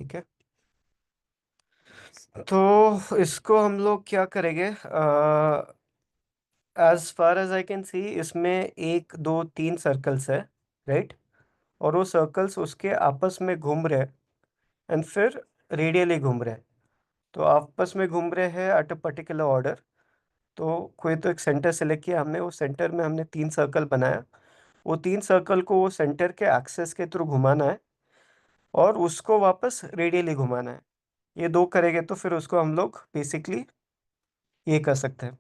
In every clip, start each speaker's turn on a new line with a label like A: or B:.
A: ठीक है। तो इसको हम लोग क्या करेंगे, as far as I can see इसमें एक दो तीन सर्कल्स है, राइट। और वो सर्कल्स उसके आपस में घूम रहे हैं एंड फिर रेडियली घूम रहे हैं। तो आपस में घूम रहे हैं एट अ पर्टिकुलर ऑर्डर। तो कोई तो एक सेंटर सेलेक्ट किया हमने, वो सेंटर में हमने तीन सर्कल बनाया। वो तीन सर्कल को वो सेंटर के एक्सेस के थ्रू घुमाना है और उसको वापस रेडियली घुमाना है। ये दो करेंगे तो फिर उसको हम लोग बेसिकली ये कर सकते हैं,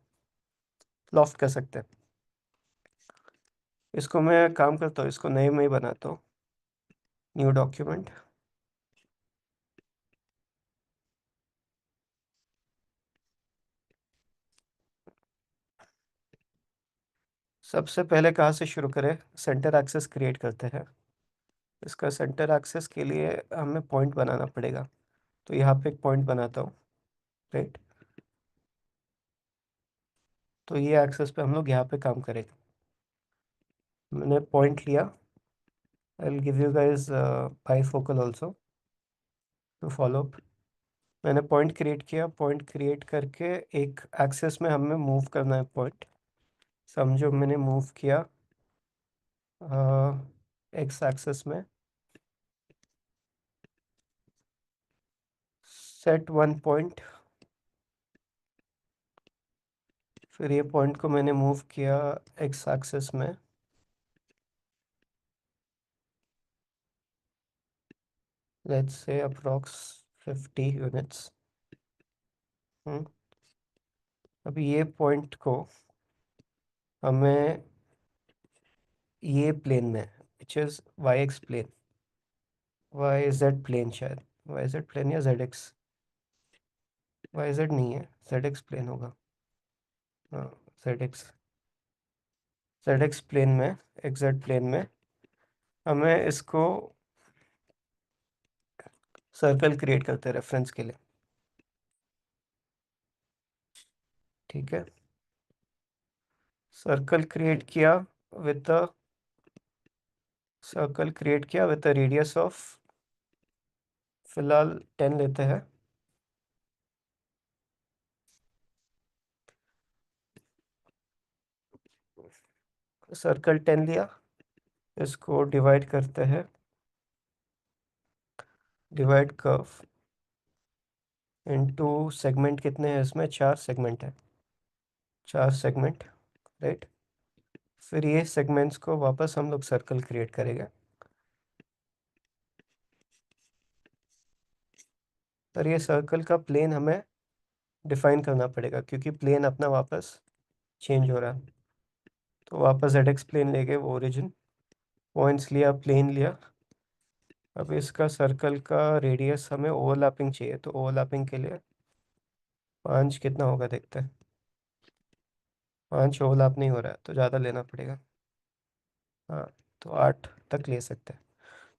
A: लॉफ्ट कर सकते हैं। इसको मैं काम करता हूँ, इसको नए में ही बनाता हूँ, न्यू डॉक्यूमेंट। सबसे पहले कहाँ से शुरू करें, सेंटर एक्सेस क्रिएट करते हैं। इसका सेंटर एक्सेस के लिए हमें पॉइंट बनाना पड़ेगा। तो यहाँ पे एक पॉइंट बनाता हूँ, राइट। तो ये एक्सेस पे हम लोग यहाँ पे काम करेंगे। मैंने पॉइंट लिया। I will give you guys bifocal also to follow up. मैंने पॉइंट क्रिएट किया, पॉइंट क्रिएट करके एक एक्सेस में हमें मूव करना है पॉइंट। समझो मैंने मूव किया एक्स एक्सेस में, सेट वन पॉइंट। फिर ये पॉइंट को मैंने मूव किया एक्स एक्सेस में, लेट्स से अप्रॉक्स 50 यूनिट्स। अभी ये पॉइंट को हमें ये प्लेन में, which is Y X plane, Y Z plane, शायद वाई जेड प्लेन या जेड एक्स, वाई जेड नहीं है, जेड एक्स प्लेन होगा। हाँ, Z X, Z X plane में, एक्स प्लेन में हमें इसको सर्कल क्रिएट करते हैं रेफरेंस के लिए। ठीक है, सर्कल क्रिएट किया विद द, सर्कल क्रिएट किया विद द रेडियस ऑफ, फिलहाल 10 लेते हैं। सर्कल 10 लिया, इसको डिवाइड करते हैं, डिवाइड कर्व इनटू सेगमेंट। कितने हैं इसमें, चार सेगमेंट है, चार सेगमेंट, राइट। फिर ये सेगमेंट्स को वापस हम लोग सर्कल क्रिएट करेंगे। पर ये सर्कल का प्लेन हमें डिफाइन करना पड़ेगा क्योंकि प्लेन अपना वापस चेंज हो रहा है। तो वापस जेड एक्स प्लेन ले गए, वो ओरिजिन पॉइंट्स लिया, प्लेन लिया। अब इसका सर्कल का रेडियस हमें ओवरलैपिंग चाहिए, तो ओवरलैपिंग के लिए 5 कितना होगा देखते हैं। 5 ओवरलैप नहीं हो रहा है तो ज़्यादा लेना पड़ेगा। हाँ, तो 8 तक ले सकते हैं।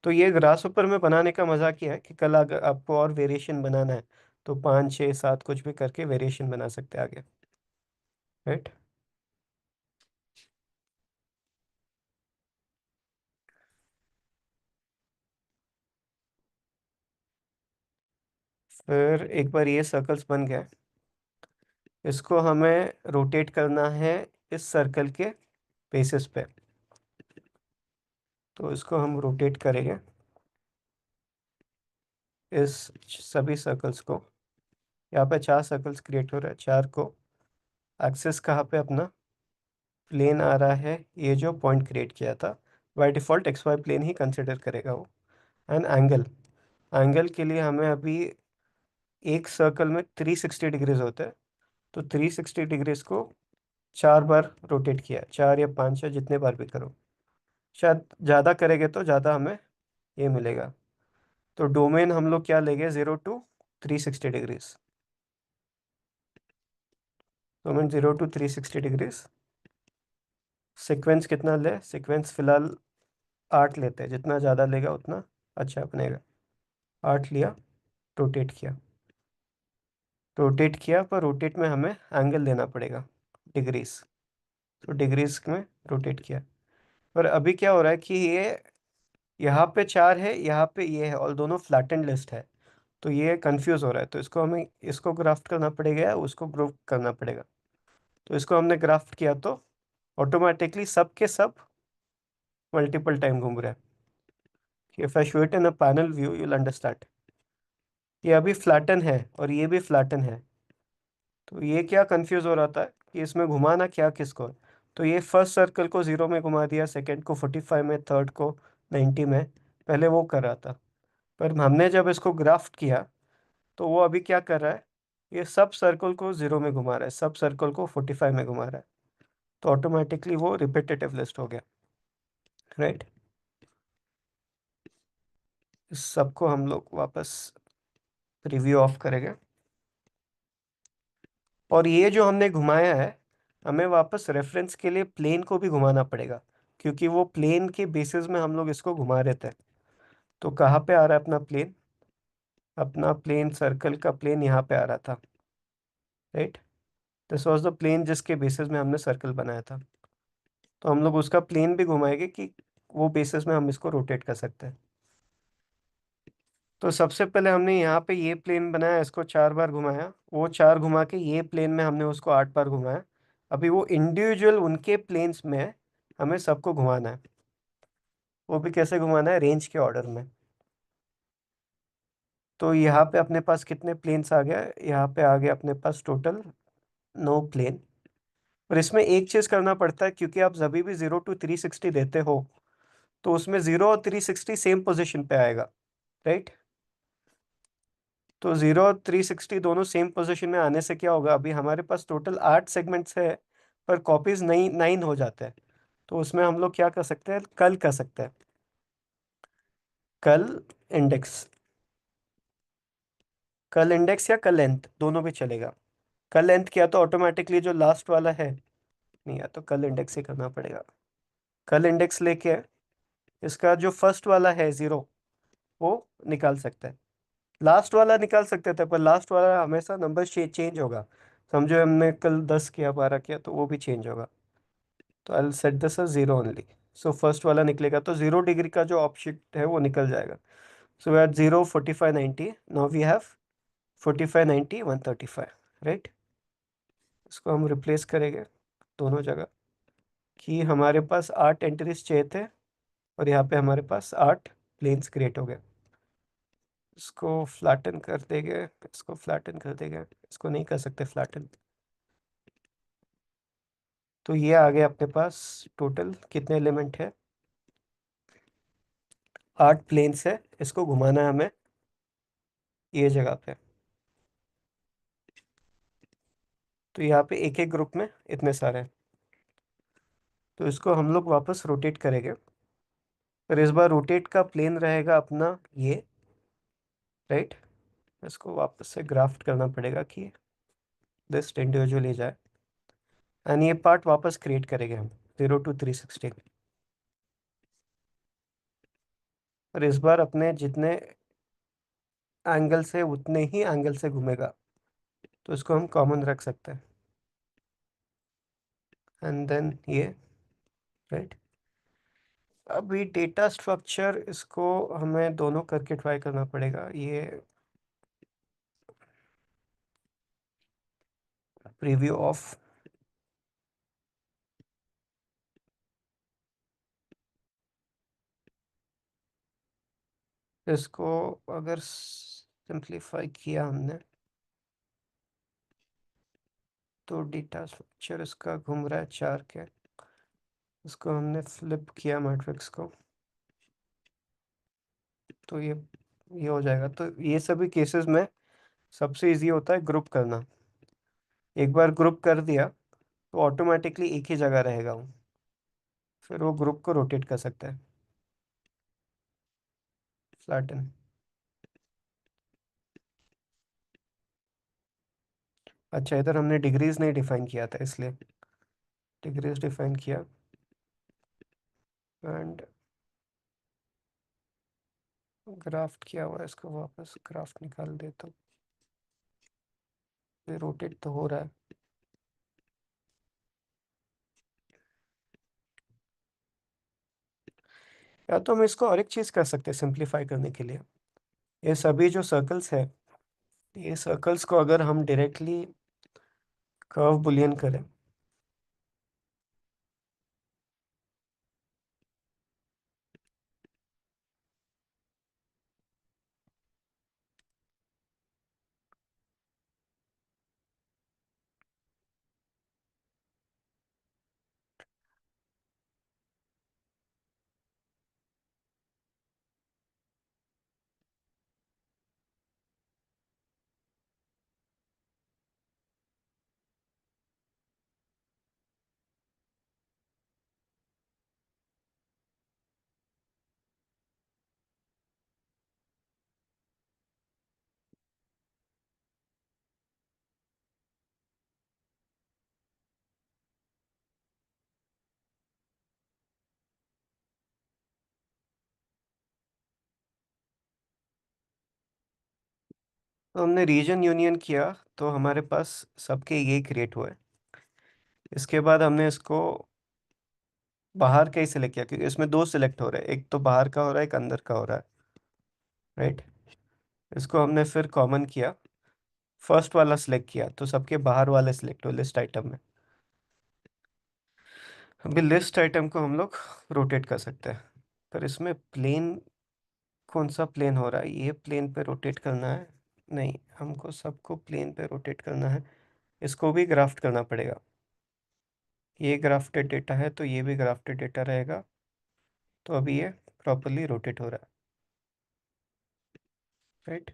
A: तो ये ग्रास ऊपर में बनाने का मजाक ये है कि कल अगर आपको और वेरिएशन बनाना है तो 5 6 7 कुछ भी करके वेरिएशन बना सकते हैं आगे, राइट। फिर एक बार ये सर्कल्स बन गए, इसको हमें रोटेट करना है इस सर्कल के बेसिस पे। तो इसको हम रोटेट करेंगे इस सभी सर्कल्स को। यहाँ पे चार सर्कल्स क्रिएट हो रहे हैं, चार को एक्सेस कहाँ पे अपना प्लेन आ रहा है, ये जो पॉइंट क्रिएट किया था। By default X Y plane ही कंसिडर करेगा वो। एंड एंगल, एंगल के लिए हमें अभी एक सर्कल में 360 डिग्रीज होता है। तो 360 डिग्रीज को 4 बार रोटेट किया, 4 या 5 या जितने बार भी करो। शायद ज़्यादा करेंगे तो ज़्यादा हमें ये मिलेगा। तो डोमेन हम लोग क्या लेंगे, 0 to 360 degrees. Domain 0 to 360 degrees. Sequence कितना ले, सीक्वेंस फिलहाल 8 लेते हैं, जितना ज़्यादा लेगा उतना अच्छा बनेगा। 8 लिया, रोटेट किया, रोटेट किया, पर रोटेट में हमें एंगल लेना पड़ेगा, डिग्रीज। तो डिग्रीज में रोटेट किया। पर अभी क्या हो रहा है कि ये यहाँ पे 4 है, यहाँ पे ये है, और दोनों फ्लैटेंड लिस्ट है। तो ये कंफ्यूज हो रहा है, तो इसको हमें इसको ग्राफ्ट करना पड़ेगा या उसको ग्रुप करना पड़ेगा। तो इसको हमने ग्राफ्ट किया तो ऑटोमेटिकली सब के सब मल्टीपल टाइम घूम रहे हैं। If I show it in a panel view you will understand. ये अभी फ्लैटन है और ये भी फ्लैटन है, तो ये क्या कंफ्यूज हो रहा था कि इसमें घुमाना क्या किसको है। तो ये फर्स्ट सर्कल को 0 में घुमा दिया, सेकंड को 45 में, थर्ड को 90 में, पहले वो कर रहा था। पर हमने जब इसको ग्राफ्ट किया तो वो अभी क्या कर रहा है, ये सब सर्कल को 0 में घुमा रहा है, सब सर्कल को 45 में घुमा रहा है। तो ऑटोमेटिकली वो रिपीटेटिव लिस्ट हो गया, राइट। इस सबको हम लोग वापस रिव्यू ऑफ करेंगे। और ये जो हमने घुमाया है, हमें वापस रेफरेंस के लिए प्लेन को भी घुमाना पड़ेगा, क्योंकि वो प्लेन के बेसिस में हम लोग इसको घुमा रहे थे। तो कहाँ पे आ रहा है अपना प्लेन, अपना प्लेन सर्कल का प्लेन यहाँ पे आ रहा था, right. This was the plane जिसके बेसिस में हमने सर्कल बनाया था। तो हम लोग उसका प्लेन भी घुमाएंगे कि वो बेसिस में हम इसको रोटेट कर सकते हैं। तो सबसे पहले हमने यहाँ पे ये प्लेन बनाया, इसको 4 बार घुमाया, वो 4 घुमा के ये प्लेन में हमने उसको 8 बार घुमाया। अभी वो इंडिविजुअल उनके प्लेन्स में हमें सबको घुमाना है। वो भी कैसे घुमाना है, रेंज के ऑर्डर में। तो यहाँ पे अपने पास कितने प्लेन्स आ गया, यहाँ पे आ गया अपने पास टोटल 9 प्लेन। और इसमें एक चीज़ करना पड़ता है, क्योंकि आप जब भी 0 to 360 देते हो तो उसमें 0 और 360 सेम पोजिशन पे आएगा, राइट। तो 0 और 360 दोनों सेम पोजीशन में आने से क्या होगा, अभी हमारे पास टोटल 8 सेगमेंट्स है, पर कॉपीज 9 हो जाते हैं। तो उसमें हम लोग क्या कर सकते हैं, कल कर सकते हैं, कल इंडेक्स, कल इंडेक्स या कल लेंथ दोनों भी चलेगा। कल लेंथ किया तो ऑटोमेटिकली जो लास्ट वाला है, नहीं या तो कल इंडेक्स ही करना पड़ेगा। कल इंडेक्स लेके इसका जो फर्स्ट वाला है 0 वो निकाल सकते हैं। लास्ट वाला निकाल सकते थे, पर लास्ट वाला हमेशा नंबर चेंज होगा। समझो हमने कल 10 किया, 12 किया, तो वो भी चेंज होगा। तो I set this as 0 only. So first वाला निकलेगा, तो 0 डिग्री का जो ऑब्जेक्ट है वो निकल जाएगा। So we at 0, 45, 90। Now we have 45, 90, 135, right. इसको हम रिप्लेस करेंगे दोनों जगह, कि हमारे पास 8 एंट्रीज चाहिए थे और यहाँ पे हमारे पास 8 प्लेन्स क्रिएट हो गए। इसको फ्लैटन कर देंगे, इसको फ्लैटन कर देंगे, इसको नहीं कर सकते फ्लैटन। तो ये आ गया अपने पास, टोटल कितने एलिमेंट है, 8 प्लेन्स है। इसको घुमाना है हमें ये जगह पे। तो यहाँ पे एक एक ग्रुप में इतने सारे हैं। तो इसको हम लोग वापस रोटेट करेंगे, पर इस बार रोटेट का प्लेन रहेगा अपना ये, राइट। इसको वापस से ग्राफ्ट करना पड़ेगा कि लिस्ट इंडिविजुअली जाए, एंड ये पार्ट वापस क्रिएट करेंगे हम 0 to 360। और इस बार अपने जितने एंगल से उतने ही एंगल से घूमेगा, तो इसको हम कॉमन रख सकते हैं, एंड देन ये, राइट। अभी डेटा स्ट्रक्चर इसको हमें दोनों करके ट्राई करना पड़ेगा। ये प्रीव्यू ऑफ, इसको अगर सिंप्लीफाई किया हमने तो डेटा स्ट्रक्चर इसका घूम रहा है 4 के। इसको हमने फ्लिप किया मैट्रिक्स को, तो ये हो जाएगा। तो ये सभी केसेस में सबसे इजी होता है ग्रुप करना। एक बार ग्रुप कर दिया तो ऑटोमेटिकली एक ही जगह रहेगा वो, फिर वो ग्रुप को रोटेट कर सकता है, फ्लैटन। अच्छा, इधर हमने डिग्रीज नहीं डिफाइन किया था, इसलिए डिग्रीज डिफाइन किया, एंड ग्राफ्ट किया हुआ है, इसको वापस ग्राफ्ट निकाल दे तो ये रोटेट तो हो रहा है। या तो हम इसको और एक चीज़ कर सकते हैं सिंप्लीफाई करने के लिए। ये सभी जो सर्कल्स है, ये सर्कल्स को अगर हम डायरेक्टली कर्व बुलियन करें, तो हमने रीजन यूनियन किया, तो हमारे पास सबके ये क्रिएट हुए। इसके बाद हमने इसको बाहर का ही सिलेक्ट किया, क्योंकि इसमें दो सिलेक्ट हो रहे हैं, एक तो बाहर का हो रहा है, एक अंदर का हो रहा है, राइट। इसको हमने फिर कॉमन किया, फर्स्ट वाला सिलेक्ट किया, तो सबके बाहर वाले सिलेक्ट हुए लिस्ट आइटम में। अभी लिस्ट आइटम को हम लोग रोटेट कर सकते हैं, पर इसमें प्लेन, कौन सा प्लेन हो रहा है, ये प्लेन पे रोटेट करना है? नहीं, हमको सबको प्लेन पे रोटेट करना है। इसको भी ग्राफ्ट करना पड़ेगा। ये ग्राफ्टेड डेटा है, तो ये भी ग्राफ्टेड डेटा रहेगा। तो अभी ये प्रॉपरली रोटेट हो रहा है, राइट।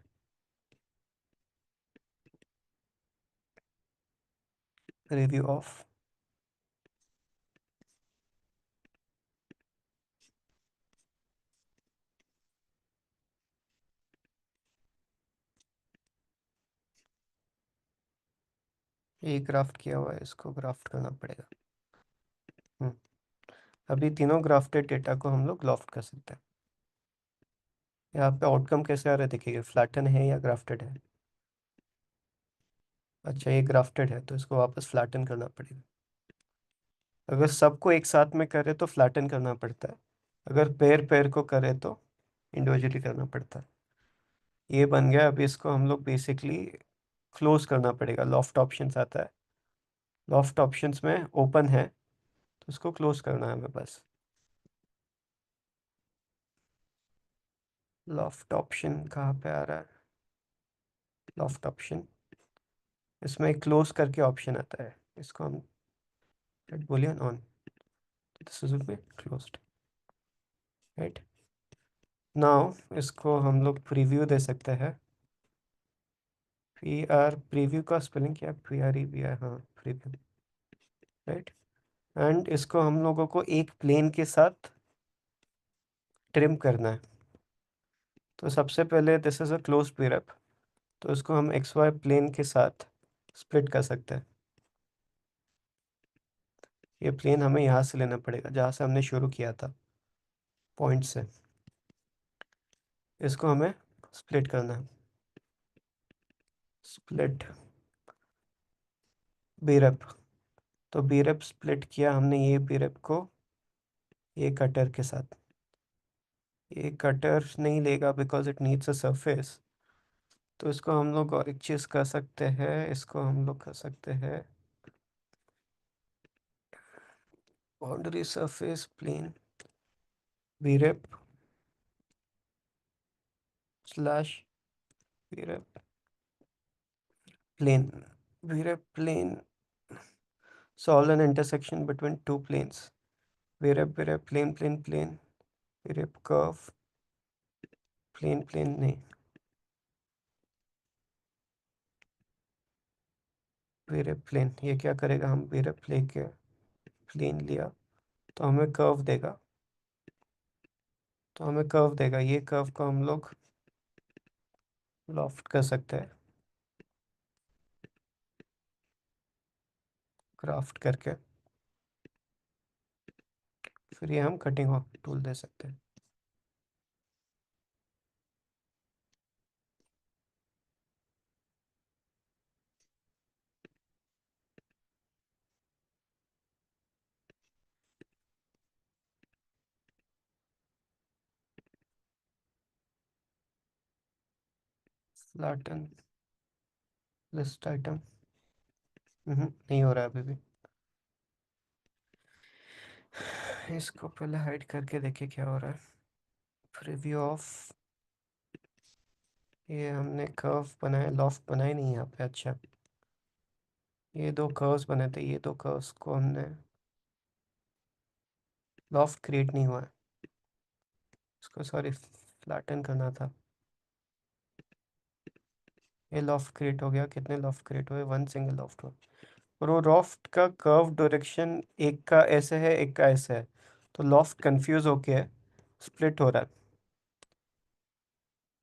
A: रिव्यू ऑफ, ये ग्राफ्ट किया हुआ है, इसको ग्राफ्ट करना पड़ेगा। हम्म अभी तीनों ग्राफ्टेड डेटा को हम लोग लॉफ्ट कर सकते हैं। यहाँ पे आउटकम कैसे आ रहा है देखिए, फ्लैटन है या ग्राफ्टेड है। अच्छा, ये ग्राफ्टेड है, तो इसको वापस फ्लैटन करना पड़ेगा। अगर सबको एक साथ में करे तो फ्लैटन करना पड़ता है, अगर पेयर पेयर को करे तो इंडिविजुअली करना पड़ता है। ये बन गया। अभी इसको हम लोग बेसिकली क्लोज करना पड़ेगा। लॉफ्ट ऑप्शंस आता है, लॉफ्ट ऑप्शंस में ओपन है, तो इसको क्लोज करना है हमें बस। लॉफ्ट ऑप्शन कहाँ पे आ रहा है? लॉफ्ट ऑप्शन, इसमें क्लोज करके ऑप्शन आता है, इसको हम let Boolean on, this is B closed, right. Now इसको हम लोग प्रीव्यू दे सकते हैं। पी आर, प्रीव्यू का स्पेलिंग क्या है? P R E V I, हाँ, प्रीव्यू, राइट। एंड इसको हम लोगों को एक प्लेन के साथ ट्रिम करना है। तो सबसे पहले this is a close pair, तो इसको हम एक्स वाई प्लेन के साथ स्प्लिट कर सकते हैं। ये प्लेन हमें यहाँ से लेना पड़ेगा, जहाँ से हमने शुरू किया था, पॉइंट से। इसको हमें स्प्लिट करना है। स्प्लिट बीरप, तो बीरप स्प्लिट किया हमने ये बीरप को ये कटर के साथ। ये कटर नहीं लेगा because it needs a surface. तो इसको हम लोग और एक चीज़ कर सकते हैं, इसको हम लोग कर सकते हैं बाउंड्री सरफेस प्लेन बीरप स्लैश बीरप प्लेन, बीरप plane solve an intersection between two planes. Where plane plane plane, where curve plane plane नहीं, where plane, ये क्या करेगा, हम where plane के प्लेन लिया तो हमें कर्व देगा, ये कर्व को हम लोग लॉफ्ट कर सकते हैं क्राफ्ट करके। फिर ये हम कटिंग ऑफ टूल दे सकते हैं। फ्लैटन लिस्ट आइटम, नहीं हो रहा है अभी भी। इसको पहले हाइड करके देखिए क्या हो रहा है। प्रीव्यू ऑफ, ये हमने कर्व बनाया, लॉफ्ट बनाए नहीं यहाँ पे। अच्छा, ये दो कर्व्स बने थे, ये दो कर्व्स को हमने, लॉफ्ट क्रिएट नहीं हुआ है इसको, सॉरी फ्लैटन करना था। ये लॉफ्ट क्रिएट हो गया, कितने लॉफ्ट क्रिएट हुए, वन सिंगल लॉफ्ट हुआ। और वो लॉफ्ट का कर्व डायरेक्शन एक का ऐसे है एक का ऐसे है, तो लॉफ्ट कंफ्यूज होके स्प्लिट हो रहा है।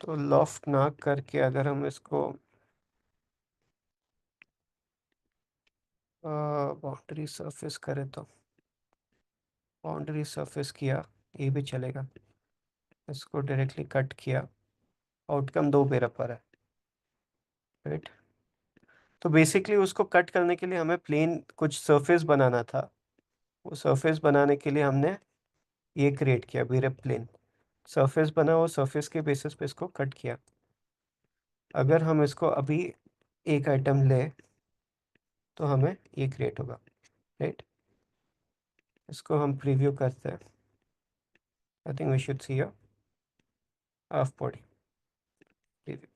A: तो लॉफ्ट ना करके अगर हम इसको बाउंड्री सरफेस करें, तो बाउंड्री सरफेस किया, ये भी चलेगा। इसको डायरेक्टली कट किया, आउटकम दो बराबर है, राइट। तो बेसिकली उसको कट करने के लिए हमें प्लेन कुछ सरफेस बनाना था। वो सरफेस बनाने के लिए हमने ये क्रिएट किया, बीरे प्लेन सरफेस बना, वो सरफेस के बेसिस पे इसको कट किया। अगर हम इसको अभी एक आइटम ले तो हमें ये क्रिएट होगा, राइट। इसको हम प्रीव्यू करते हैं। I think we should see a half body preview.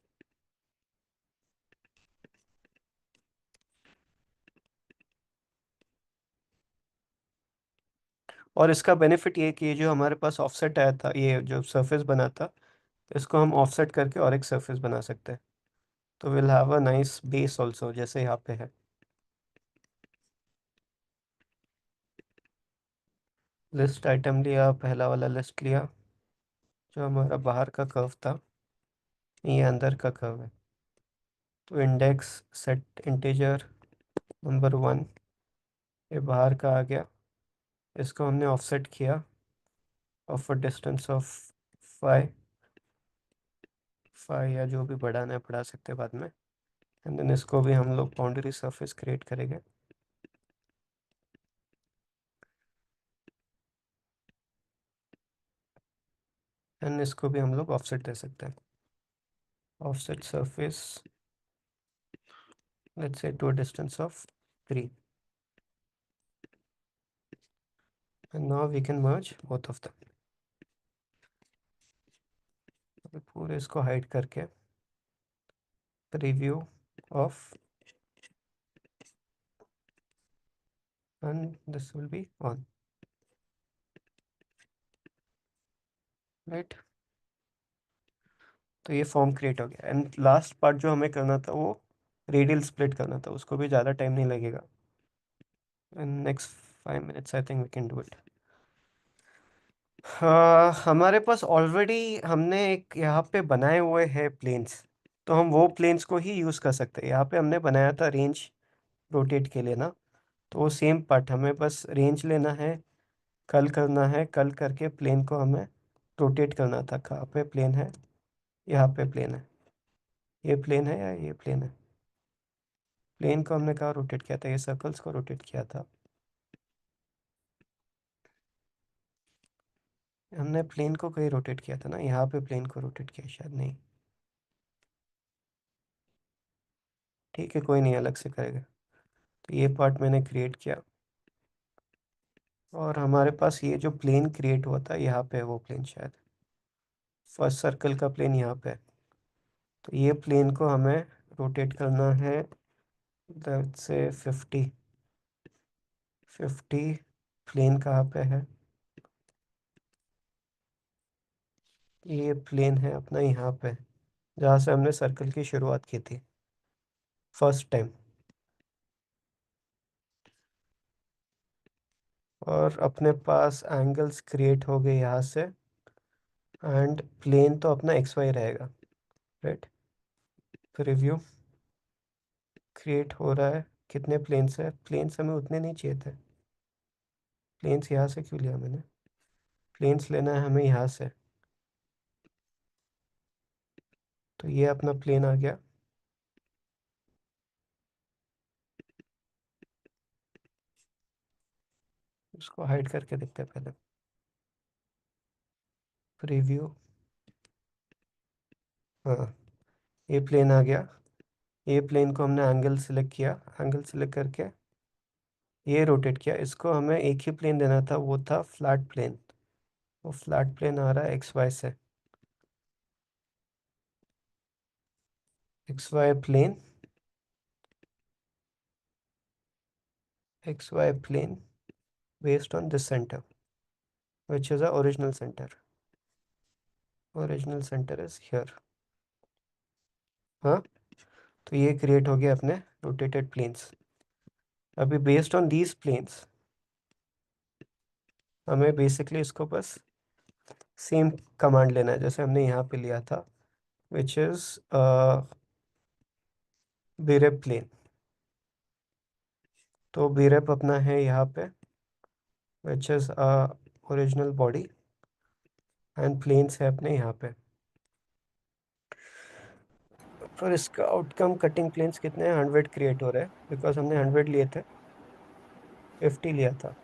A: और इसका बेनिफिट ये है कि ये जो हमारे पास ऑफसेट आया था, ये जो सरफेस बना था, इसको हम ऑफसेट करके और एक सरफेस बना सकते हैं। तो will have a nice base also, जैसे यहाँ पे है। लिस्ट आइटम लिया, पहला वाला लिस्ट लिया, जो हमारा बाहर का कर्व था, ये अंदर का कर्व है। तो इंडेक्स सेट इंटीजर नंबर 1, ये बाहर का आ गया। इसको हमने ऑफसेट किया ऑफ अ डिस्टेंस ऑफ 5, या जो भी बढ़ाना है बढ़ा सकते हैं बाद में। एंड देन इसको भी हम लोग बाउंड्री सरफेस क्रिएट करेंगे। एंड इसको भी हम लोग ऑफसेट दे सकते हैं, offset surface, let's say to a distance of 3, and now we can merge both of them. पूरे इसको हाइड करके preview off, and this will be on, right. तो ये फॉर्म क्रिएट हो गया। एंड लास्ट पार्ट जो हमें करना था वो रेडियल स्प्लिट करना था, उसको भी ज़्यादा टाइम नहीं लगेगा। In next 5 minutes I think we can do it. हाँ, हमारे पास ऑलरेडी हमने एक यहाँ पे बनाए हुए हैं प्लेन्स, तो हम वो प्लेन्स को ही यूज़ कर सकते हैं। यहाँ पे हमने बनाया था रेंज रोटेट के लिए ना, तो वो सेम पार्ट हमें बस रेंज लेना है, कल करना है, कल करके प्लेन को हमें रोटेट करना था। कहाँ पे प्लेन है, यहाँ पे प्लेन है, ये प्लेन है या ये प्लेन है। प्लेन को हमने कहाँ रोटेट किया था, ये सर्कल्स को रोटेट किया था हमने। प्लेन को कहीं रोटेट किया था ना, यहाँ पे प्लेन को रोटेट किया शायद, नहीं। ठीक है, कोई नहीं, अलग से करेगा। तो ये पार्ट मैंने क्रिएट किया, और हमारे पास ये जो प्लेन क्रिएट हुआ था यहाँ पे, वो प्लेन शायद फर्स्ट सर्कल का प्लेन यहाँ पे है। तो ये प्लेन को हमें रोटेट करना है, से 50 प्लेन कहाँ पे है, ये प्लेन है अपना यहाँ पे, जहाँ से हमने सर्कल की शुरुआत की थी फर्स्ट टाइम। और अपने पास एंगल्स क्रिएट हो गए यहाँ से, एंड प्लेन तो अपना एक्स वाई रहेगा, राइट। रिव्यू क्रिएट हो रहा है, कितने प्लेन्स है, प्लेन्स हमें उतने नहीं चाहिए थे। प्लेन्स यहाँ से क्यों लिया मैंने, प्लेन्स लेना है हमें यहाँ से। तो ये अपना प्लेन आ गया। उसको हाइड करके देखते हैं पहले। प्रीव्यू, हाँ, ये प्लेन आ गया। ये प्लेन को हमने एंगल सेलेक्ट किया, एंगल सेलेक्ट करके ये रोटेट किया। इसको हमें एक ही प्लेन देना था, वो था फ्लैट प्लेन। वो फ्लैट प्लेन आ रहा है एक्स वाई से। X Y plane, X Y plane based on this center, which is a original center. Original center is here. हाँ, तो ये क्रिएट हो गया अपने रोटेटेड प्लेन्स। अभी बेस्ड ऑन दीज प्लेन्स हमें बेसिकली इसको बस सेम कमांड लेना है जैसे हमने यहाँ पे लिया था, विच इज बीरेप प्लेन। तो बीरेप अपना है यहाँ पे, which is original body, and planes है अपने यहाँ पे। पर इसका आउटकम कटिंग प्लेन्स कितने हैं? 100 क्रिएट हो रहे हैं, बिकॉज हमने 100 लिए थे, 50 लिया था।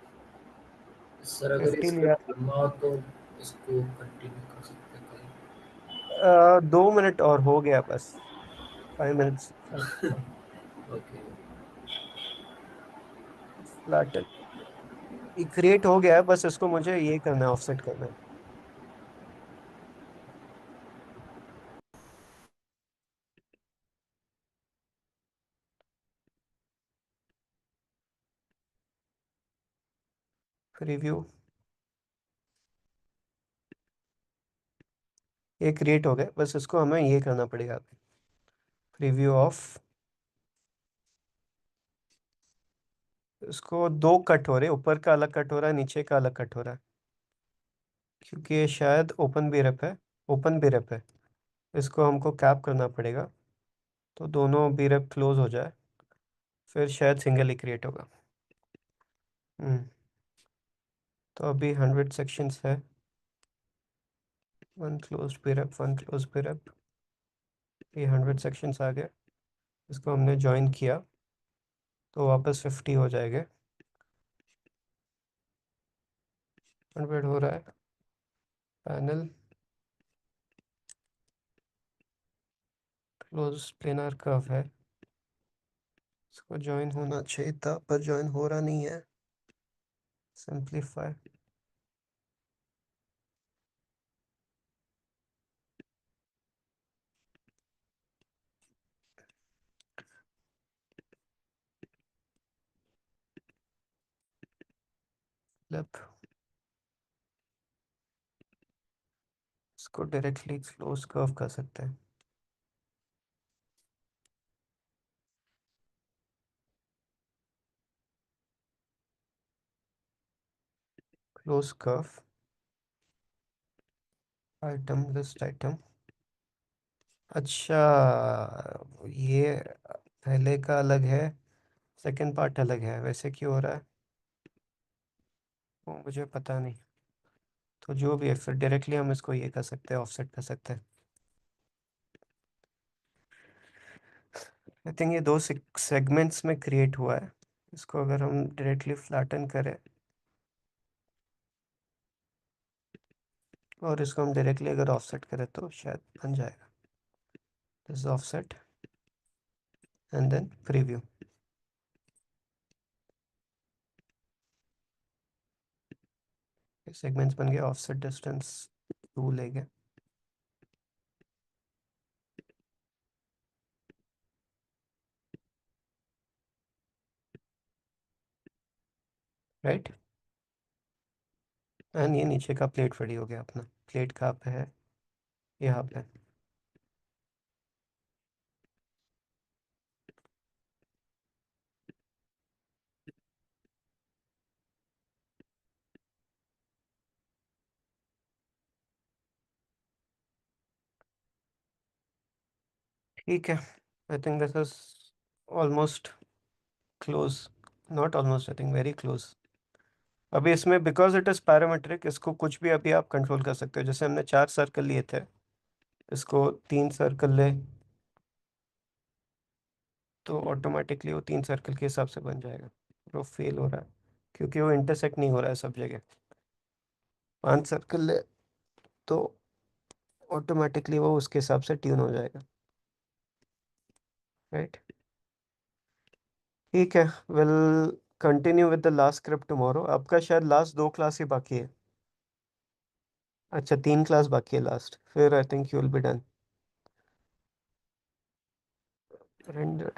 B: सर अगर ये
A: 50 लिया।
B: स्क्रिप्ट लंबा हो तो इसको कंटिन्यू कर सकते हैं कल।
A: 2 मिनट और हो गया बस, 5 मिनट्स।
B: ओके।
A: फ्लैटन ये क्रिएट हो गया है, बस इसको मुझे ये करना है, ऑफसेट करना है। रिव्यू, ये क्रिएट हो गया, बस इसको हमें ये करना पड़ेगा। रिव्यू ऑफ, इसको दो कट हो रहे, ऊपर का अलग कट हो रहा है, नीचे का अलग कट हो रहा है, क्योंकि ये शायद ओपन भी रेप है। ओपन भी रेप है, इसको हमको कैप करना पड़ेगा, तो दोनों बी रेप क्लोज हो जाए, फिर शायद सिंगल ही क्रिएट होगा। हम्म तो अभी 100 सेक्शंस है। One close B rep, one close B rep, ये 100 सेक्शंस आ गए। इसको हमने ज्वाइन किया तो वापस 50 हो जाएंगे। 100 हो रहा है। पैनल क्लोज प्लेनर कर्व है, इसको ज्वाइन होना चाहिए था पर ज्वाइन हो रहा नहीं है। सिंप्लीफाई, फ्लिप, इसको डायरेक्टली क्लोज कर्व कर सकते हैं। Close curve, item list item. अच्छा, ये पहले का अलग है, सेकंड पार्ट अलग है, वैसे क्यों हो रहा है वो मुझे पता नहीं। तो जो भी है, फिर डायरेक्टली हम इसको ये कर सकते हैं, ऑफसेट कर सकते हैं। आई थिंक ये दो सेगमेंट्स में क्रिएट हुआ है। इसको अगर हम डायरेक्टली फ्लैटन करें और इसको हम डायरेक्टली अगर ऑफसेट करें तो शायद बन जाएगा। This offset and then preview. Segments बन गए, ऑफसेट डिस्टेंस 2 ले गए। राइट, एंड ये नीचे का प्लेट फ्री हो गया अपना। प्लेट कहाँ पे है? यहाँ पे। ठीक है, I think this is almost close, not almost, I think very close. अभी इसमें बिकॉज इट इज़ पैरामेट्रिक, इसको कुछ भी अभी आप कंट्रोल कर सकते हो। जैसे हमने 4 सर्कल लिए थे, इसको 3 सर्कल ले, तो ऑटोमेटिकली वो 3 सर्कल के हिसाब से बन जाएगा। वो फेल हो रहा है क्योंकि वो इंटरसेक्ट नहीं हो रहा है सब जगह। 5 सर्कल ले तो ऑटोमेटिकली वो उसके हिसाब से ट्यून हो जाएगा। राइट। ठीक है, will continue with the last script tomorrow. आपका शायद लास्ट 2 क्लास ही बाकी है। अच्छा, 3 क्लास बाकी है लास्ट, फिर I think you will be done. Render